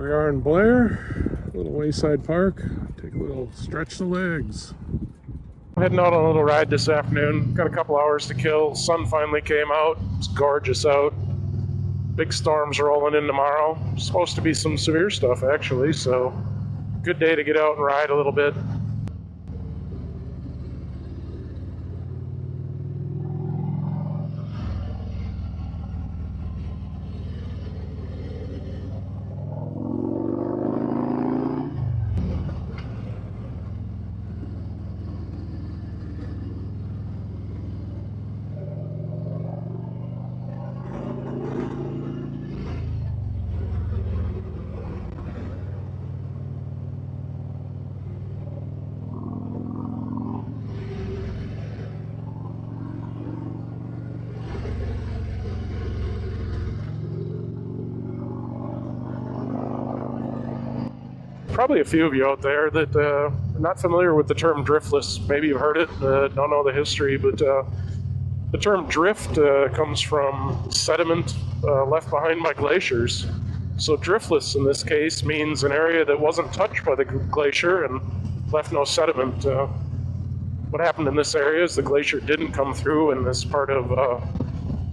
Here we are in Blair, little wayside park. Take a little stretch the legs. Heading out on a little ride this afternoon. Got a couple hours to kill. Sun finally came out. It's gorgeous out. Big storms rolling in tomorrow. Supposed to be some severe stuff actually, so good day to get out and ride a little bit. Probably a few of you out there that are not familiar with the term driftless. Maybe you've heard it, don't know the history, but the term drift comes from sediment left behind by glaciers. So driftless in this case means an area that wasn't touched by the glacier and left no sediment. What happened in this area is the glacier didn't come through in this part of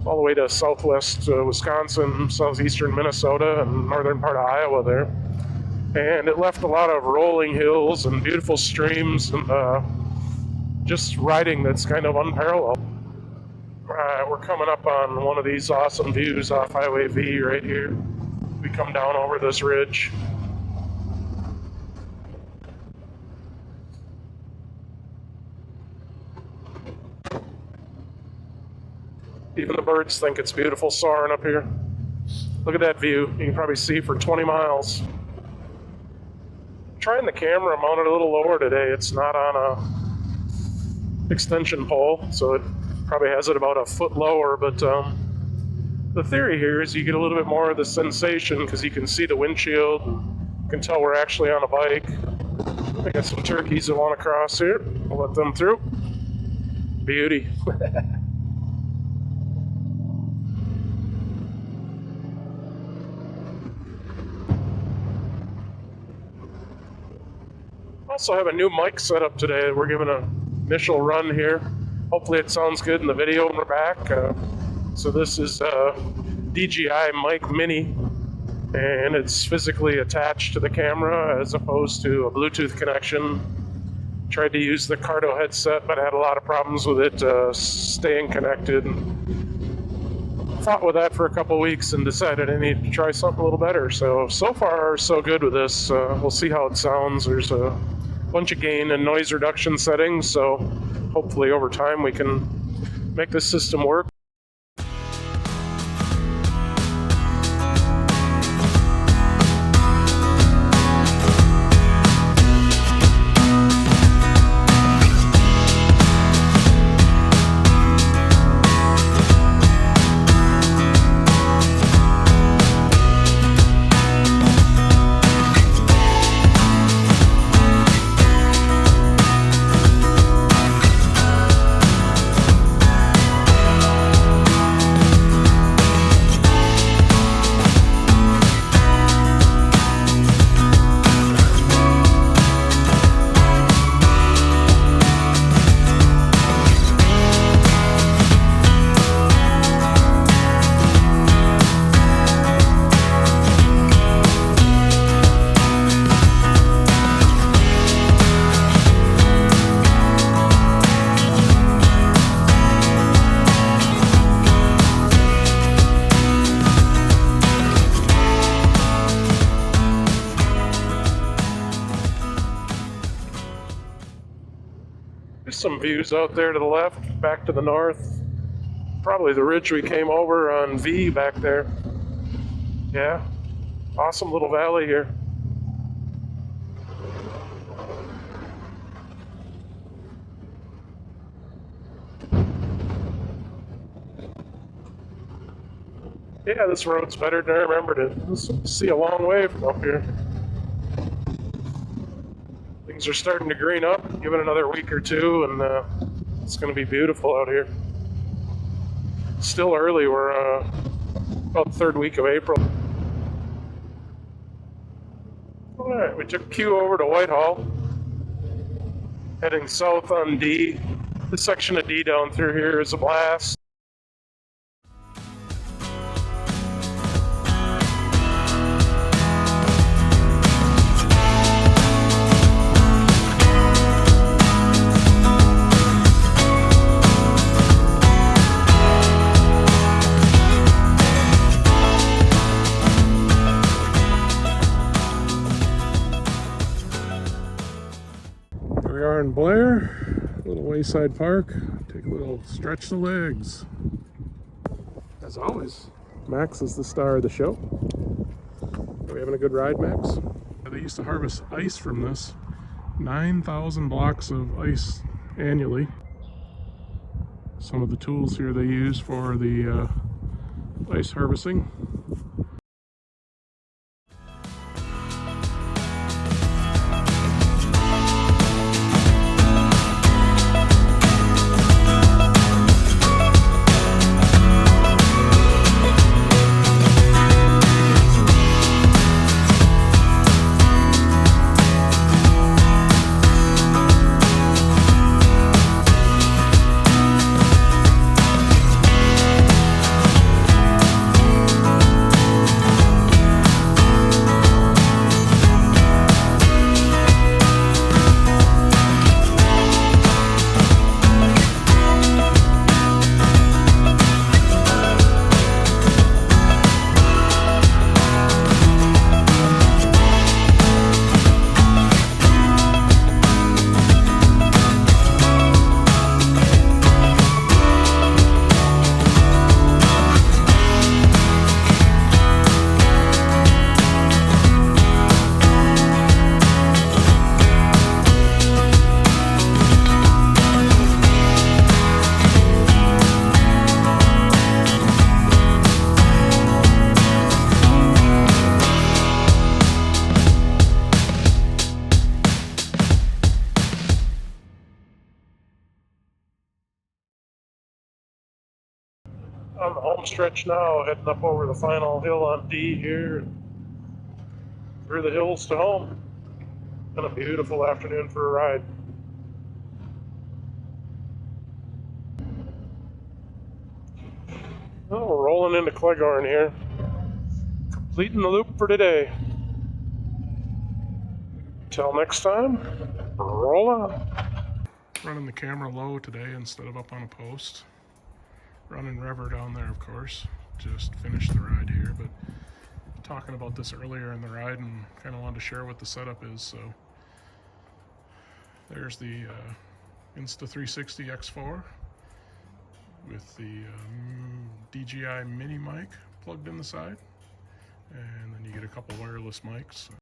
all the way to southwest Wisconsin, southeastern Minnesota, and northern part of Iowa there. And it left a lot of rolling hills and beautiful streams and just riding that's kind of unparalleled. We're coming up on one of these awesome views off Highway V right here. We come down over this ridge. Even the birds think it's beautiful soaring up here. Look at that view. You can probably see for 20 miles. Trying the camera mounted a little lower today. It's not on a extension pole, so it probably has it about a foot lower, but the theory here is you get a little bit more of the sensation because you can see the windshield, you can tell we're actually on a bike. I got some turkeys that want to cross here. I'll let them through. Beauty. Also have a new mic set up today. We're giving an initial run here. Hopefully it sounds good in the video when we're back. So this is a DJI Mic Mini, and it's physically attached to the camera as opposed to a Bluetooth connection. Tried to use the Cardo headset, but had a lot of problems with it staying connected. Fought with that for a couple weeks and decided I need to try something a little better. So far so good with this. We'll see how it sounds. There's a bunch of gain and noise reduction settings, so hopefully over time we can make this system work. Some views out there to the left, back to the north. Probably the ridge we came over on V back there. Yeah, awesome little valley here. Yeah, this road's better than I remembered it. See a long way from up here. Things are starting to green up. Give it another week or two, and it's going to be beautiful out here. Still early. We're about the third week of April. Alright, we took Q over to Whitehall, heading south on D. This section of D down through here is a blast. Here we are in Blair, a little wayside park. Take a little stretch the legs. As always, Max is the star of the show. Are we having a good ride, Max? They used to harvest ice from this. 9,000 blocks of ice annually. Some of the tools here they use for the ice harvesting. On the home stretch now, heading up over the final hill on D here, through the hills to home. Been a beautiful afternoon for a ride. Well, we're rolling into Cleghorn here, completing the loop for today. Till next time, roll on. Running the camera low today instead of up on a post. Running Rever down there, of course. Just finished the ride here, but talking about this earlier in the ride and kind of wanted to share what the setup is. So there's the Insta360 X4 with the DJI mini mic plugged in the side, and then you get a couple wireless mics.